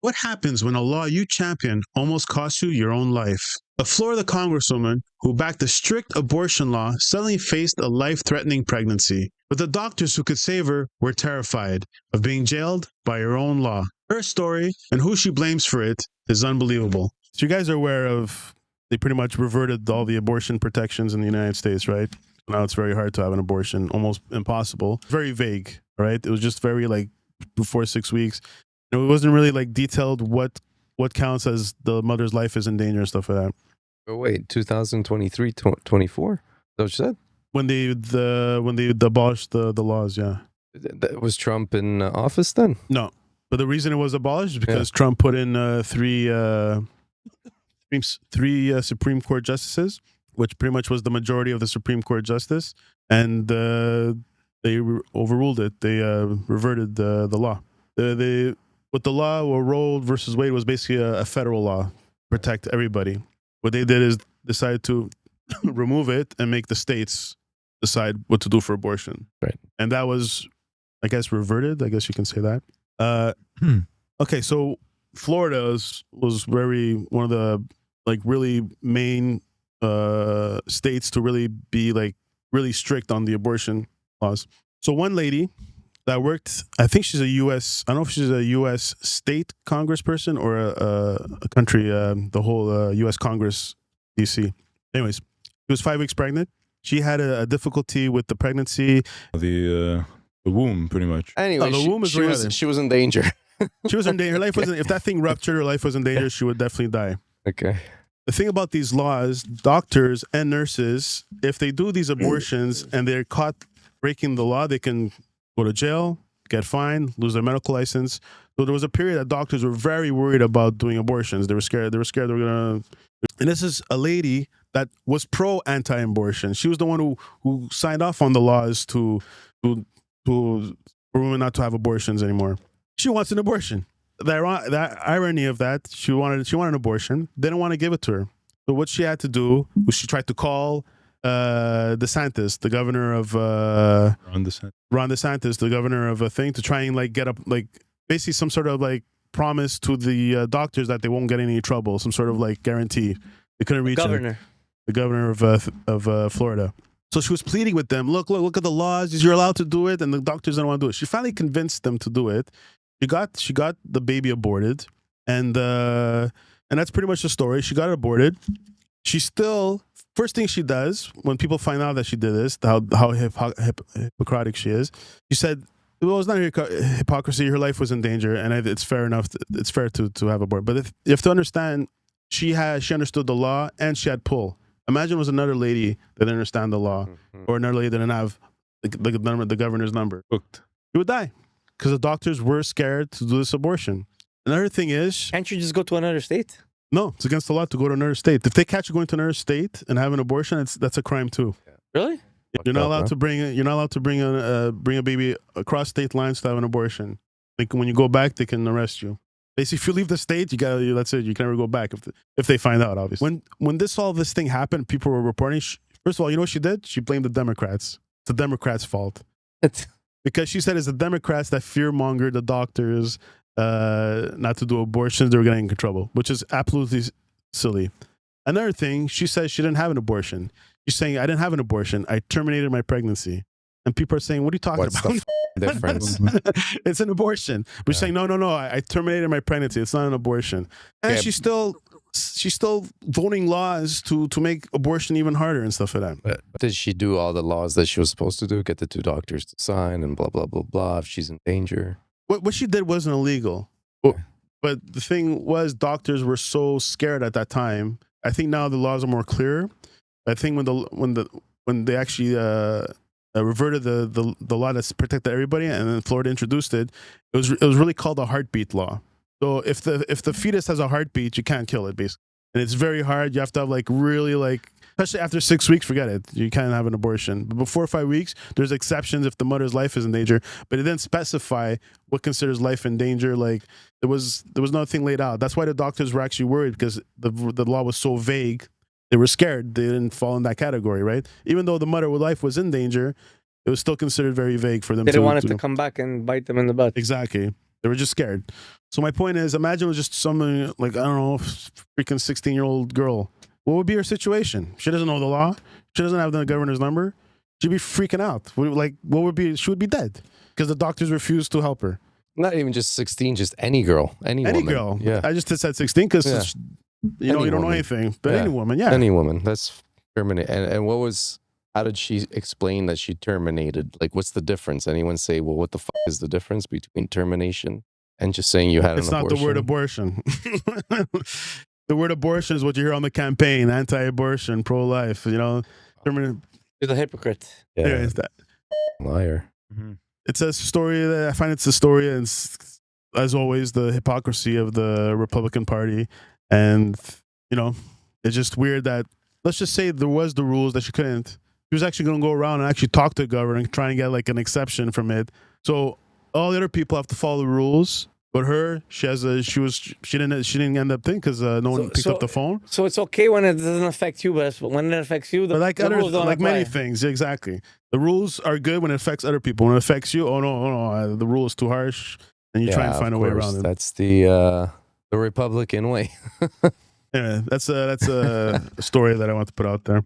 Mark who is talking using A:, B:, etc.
A: What happens when a law you champion almost costs you your own life? A Florida congresswoman who backed a strict abortion law suddenly faced a life-threatening pregnancy. But the doctors who could save her were terrified of being jailed by her own law. Her story and who she blames for it is unbelievable. So you guys are aware of, they pretty much reverted all the abortion protections in the United States, right? Now it's very hard to have an abortion, almost impossible. Very vague, right? It was just very like before 6 weeks. It wasn't really like detailed what counts as the mother's life is in danger and stuff like that.
B: Oh wait, 2023, 24? Is that what you said?
A: When they abolished the laws, yeah.
B: Was Trump in office then?
A: No, but the reason it was abolished is because Trump put in three Supreme Court justices, which pretty much was the majority of the Supreme Court justice, and they overruled it. They reverted the law. What the law or Roe versus Wade was basically a federal law, protect everybody. What they did is decide to remove it and make the states decide what to do for abortion.
B: Right.
A: And that was, I guess, reverted. I guess you can say that. Okay, so Florida was very one of the like really main states to really be like really strict on the abortion laws. So one lady that worked, I think she's a U.S. I don't know if she's a U.S. state congressperson or a country, the whole U.S. Congress, D.C. Anyways, she was 5 weeks pregnant. She had a difficulty with the pregnancy.
C: The womb, pretty much.
B: Anyway,
A: the womb is
B: she was in danger.
A: She was in danger. Her life wasn't. If that thing ruptured, her life was in danger. She would definitely die.
B: Okay.
A: The thing about these laws, doctors and nurses, if they do these abortions and they're caught breaking the law, they can go to jail, get fined, lose their medical license. So there was a period that doctors were very worried about doing abortions. They were scared. They were gonna. And this is a lady that was pro anti-abortion. She was the one who signed off on the laws for women not to have abortions anymore. She wants an abortion. The irony of that, she wanted an abortion. They didn't want to give it to her. So what she had to do was she tried to call DeSantis, the governor of Ron DeSantis, the governor of a thing, to try and like get up like basically some sort of like promise to the doctors that they won't get in any trouble, some sort of like guarantee. They couldn't reach
D: governor.
A: The governor of Florida. So she was pleading with them. Look at the laws. You're allowed to do it, and the doctors don't want to do it. She finally convinced them to do it. She got the baby aborted, and that's pretty much the story. She got it aborted. She still, first thing she does when people find out that she did this, how hypocritic she is. She said, "Well, it's not hypocrisy. Her life was in danger, and it's fair enough. It's fair to have abort. But if you have to understand, she understood the law and she had pull. Imagine it was another lady that didn't understand the law, or another lady that didn't have the governor's number.
C: Hooked.
A: She would die because the doctors were scared to do this abortion. Another thing is,
D: Can't you just go to another state?
A: no, it's against the law to go to another state. If they catch you going to another state and have an abortion, that's a crime too.
D: Really?
A: You're not allowed to bring a baby across state lines to have an abortion. Like when you go back, they can arrest you. Basically, if you leave the state, that's it. You can never go back if they find out. Obviously, when all this thing happened, people were reporting. First of all, you know what she did? She blamed the Democrats. It's the Democrats' fault because she said it's the Democrats that fear-mongered the doctors not to do abortions. They were getting in trouble, which is absolutely silly. Another thing, she says she didn't have an abortion. She's saying, I didn't have an abortion. I terminated my pregnancy. And people are saying, what are you talking
B: What's
A: about?
B: the difference?
A: It's an abortion. But she's saying, no. I terminated my pregnancy. It's not an abortion. And she's still voting laws to make abortion even harder and stuff like that.
B: But did she do all the laws that she was supposed to do? Get the 2 doctors to sign and blah, blah, blah, blah. If she's in danger.
A: What she did wasn't illegal. But the thing was, doctors were so scared at that time. I think now the laws are more clear. I think when they actually reverted the law that protected everybody, and then Florida introduced it, it was really called a heartbeat law. So if the fetus has a heartbeat, you can't kill it, basically. And it's very hard. You have to have especially after 6 weeks, forget it. You can't have an abortion. But before 5 weeks, there's exceptions if the mother's life is in danger. But it didn't specify what considers life in danger. Like there was nothing laid out. That's why the doctors were actually worried, because the law was so vague. They were scared. They didn't fall in that category, right? Even though the mother's life was in danger, it was still considered very vague for them.
D: They didn't want it to come back and bite them in the butt.
A: Exactly. They were just scared. So my point is, imagine it was just someone like, I don't know, freaking 16-year-old girl. What would be her situation? She doesn't know the law. She doesn't have the governor's number. She'd be freaking out. Like, what would be? She would be dead because the doctors refused to help her.
B: Not even just 16, just any girl, any woman.
A: Girl.
B: Yeah.
A: I just said 16 because you don't know anything. But any woman, yeah.
B: Any woman. That's terminate. And what was? How did she explain that she terminated? Like, what's the difference? Anyone say, well, what the fuck is the difference between termination and just saying you had an abortion?
A: It's not the word abortion. The word abortion is what you hear on the campaign: anti-abortion, pro-life. You know,
D: He's a hypocrite.
B: Yeah.
A: Anyways, that
B: Liar.
C: Mm-hmm.
A: it's a story that I find it's a story, and it's, as always, the hypocrisy of the Republican Party. And you know, it's just weird that, let's just say there was the rules that she couldn't. She was actually going to go around and actually talk to the governor and try and get like an exception from it. So all the other people have to follow the rules, but her, she didn't end up thinking because no one picked up the phone.
D: So it's okay when it doesn't affect you, but when it affects you, the rules don't apply.
A: Many things, exactly. The rules are good when it affects other people. When it affects you, oh no, the rule is too harsh, and you try and find a way around it.
B: That's the Republican way.
A: Yeah, that's a story that I want to put out there.